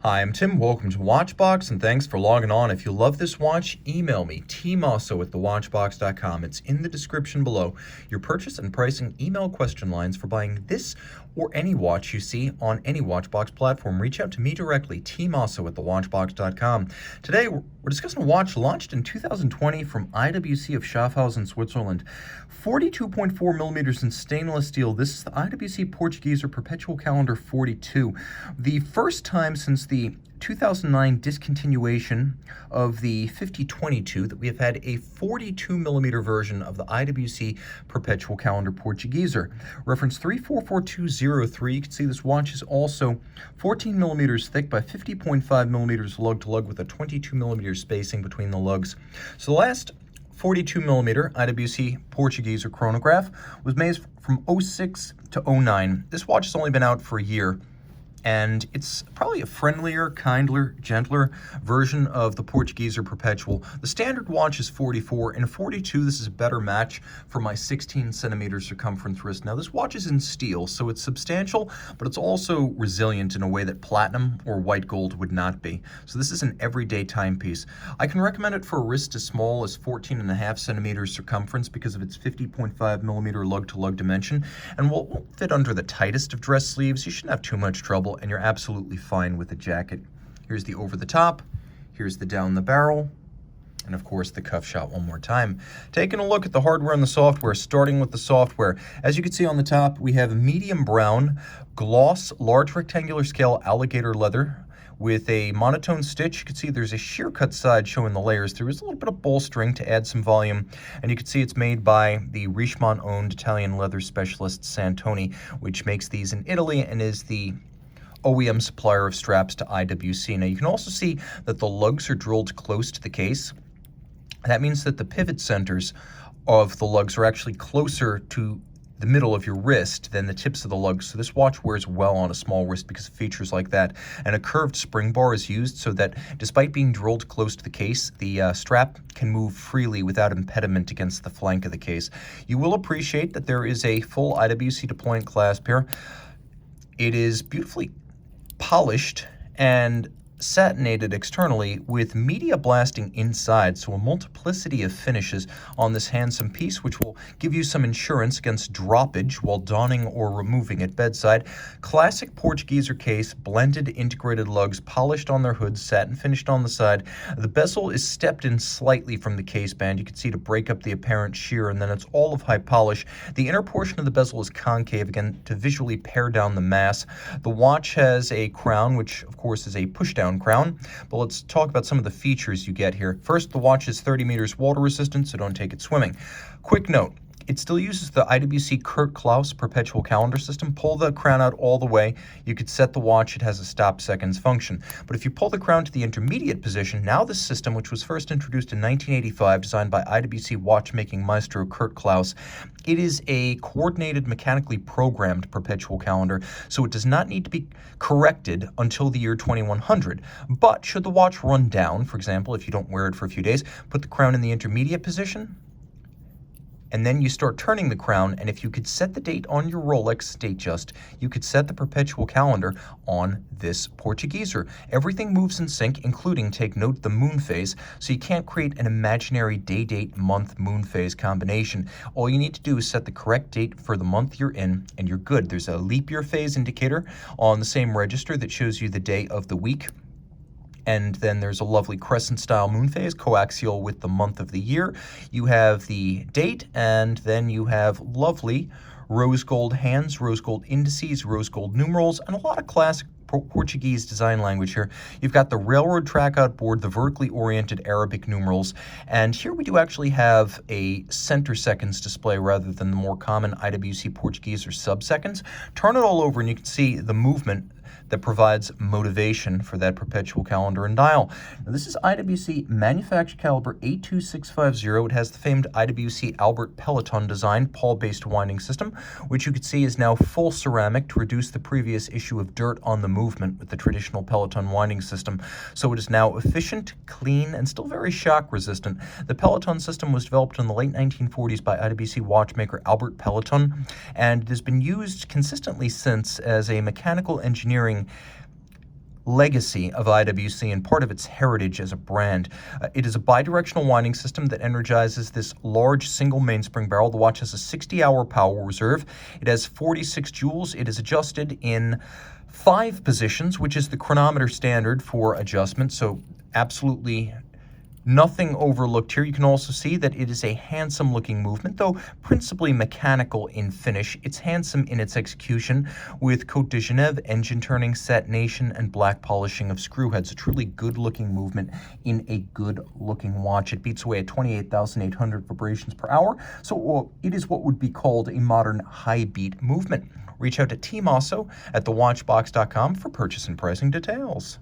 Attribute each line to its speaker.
Speaker 1: Hi, I'm Tim. Welcome to Watchbox, and thanks for logging on. If you love this watch, email me, tmosso@thewatchbox.com. It's in the description below. Your purchase and pricing email question lines for buying this or any watch you see on any Watchbox platform. Reach out to me directly, tmosso@thewatchbox.com. Today, we're discussing a watch launched in 2020 from IWC of Schaffhausen, Switzerland. 42.4 millimeters in stainless steel. This is the IWC Portugieser Perpetual Calendar 42. The first time since the 2009 discontinuation of the 5022 that we have had a 42 millimeter version of the IWC Perpetual Calendar Portugieser. Reference 3442-03. You can see this watch is also 14 millimeters thick by 50.5 millimeters lug to lug with a 22 millimeter spacing between the lugs. So the last 42 millimeter IWC Portugieser chronograph was made from 06 to 09. This watch has only been out for a year, and it's probably a friendlier, kinder, gentler version of the Portugieser Perpetual. The standard watch is 44, and 42, this is a better match for my 16 centimeter circumference wrist. Now, this watch is in steel, so it's substantial, but it's also resilient in a way that platinum or white gold would not be. So this is an everyday timepiece. I can recommend it for a wrist as small as 14.5 centimeters circumference because of its 50.5 millimeter lug-to-lug dimension, and won't fit under the tightest of dress sleeves. You shouldn't have too much trouble, and you're absolutely fine with the jacket. Here's the over the top, here's the down the barrel, and of course the cuff shot one more time. Taking a look at the hardware and the software, starting with the software. As you can see on the top, we have medium brown, gloss, large rectangular scale alligator leather with a monotone stitch. You can see there's a shear cut side showing the layers. There is a little bit of bolstering to add some volume, and you can see it's made by the Richemont-owned Italian leather specialist Santoni, which makes these in Italy and is the OEM supplier of straps to IWC. Now, you can also see that the lugs are drilled close to the case. That means that the pivot centers of the lugs are actually closer to the middle of your wrist than the tips of the lugs. So this watch wears well on a small wrist because of features like that. And a curved spring bar is used so that despite being drilled close to the case, the strap can move freely without impediment against the flank of the case. You will appreciate that there is a full IWC deployant clasp here. It is beautifully polished and satinated externally with media blasting inside, so a multiplicity of finishes on this handsome piece, which will give you some insurance against droppage while donning or removing at bedside. Classic Portugieser case, blended integrated lugs, polished on their hoods, satin finished on the side. The bezel is stepped in slightly from the case band, you can see, to break up the apparent shear, and then it's all of high polish. The inner portion of the bezel is concave, again, to visually pare down the mass. The watch has a crown, which of course is a push-down crown, but let's talk about some of the features you get here. First, the watch is 30 meters water resistant, so don't take it swimming. Quick note, it still uses the IWC Kurt Klaus Perpetual Calendar system. Pull the crown out all the way. You could set the watch. It has a stop seconds function. But if you pull the crown to the intermediate position, now this system, which was first introduced in 1985, designed by IWC watchmaking maestro Kurt Klaus, it is a coordinated, mechanically programmed perpetual calendar, so it does not need to be corrected until the year 2100. But should the watch run down, for example, if you don't wear it for a few days, put the crown in the intermediate position, and then you start turning the crown, and if you could set the date on your Rolex Datejust, you could set the perpetual calendar on this Portugieser. Everything moves in sync, including, take note, the moon phase, so you can't create an imaginary day, date, month, moon phase combination. All you need to do is set the correct date for the month you're in, and you're good. There's a leap year phase indicator on the same register that shows you the day of the week. And then there's a lovely crescent-style moon phase, coaxial with the month of the year. You have the date, and then you have lovely rose gold hands, rose gold indices, rose gold numerals, and a lot of classic Portuguese design language here. You've got the railroad track outboard, the vertically oriented Arabic numerals, and here we do actually have a center seconds display rather than the more common IWC Portugieser sub-seconds. Turn it all over and you can see the movement that provides motivation for that perpetual calendar and dial. Now, this is IWC manufactured caliber 82650. It has the famed IWC Albert Peloton design, pawl-based winding system, which you can see is now full ceramic to reduce the previous issue of dirt on the movement with the traditional Peloton winding system. So it is now efficient, clean, and still very shock resistant. The Peloton system was developed in the late 1940s by IWC watchmaker Albert Peloton, and it has been used consistently since as a mechanical engineering legacy of IWC and part of its heritage as a brand. It is a bidirectional winding system that energizes this large single mainspring barrel. The watch has a 60-hour power reserve. It has 46 joules. It is adjusted in 5 positions, which is the chronometer standard for adjustment, so absolutely nothing overlooked here. You can also see that it is a handsome looking movement, though principally mechanical in finish. It's handsome in its execution with Côte de Genève, engine turning, satination, and black polishing of screw heads. A truly good looking movement in a good looking watch. It beats away at 28,800 vibrations per hour, so it is what would be called a modern high beat movement. Reach out to Tim Mosso at thewatchbox.com for purchase and pricing details.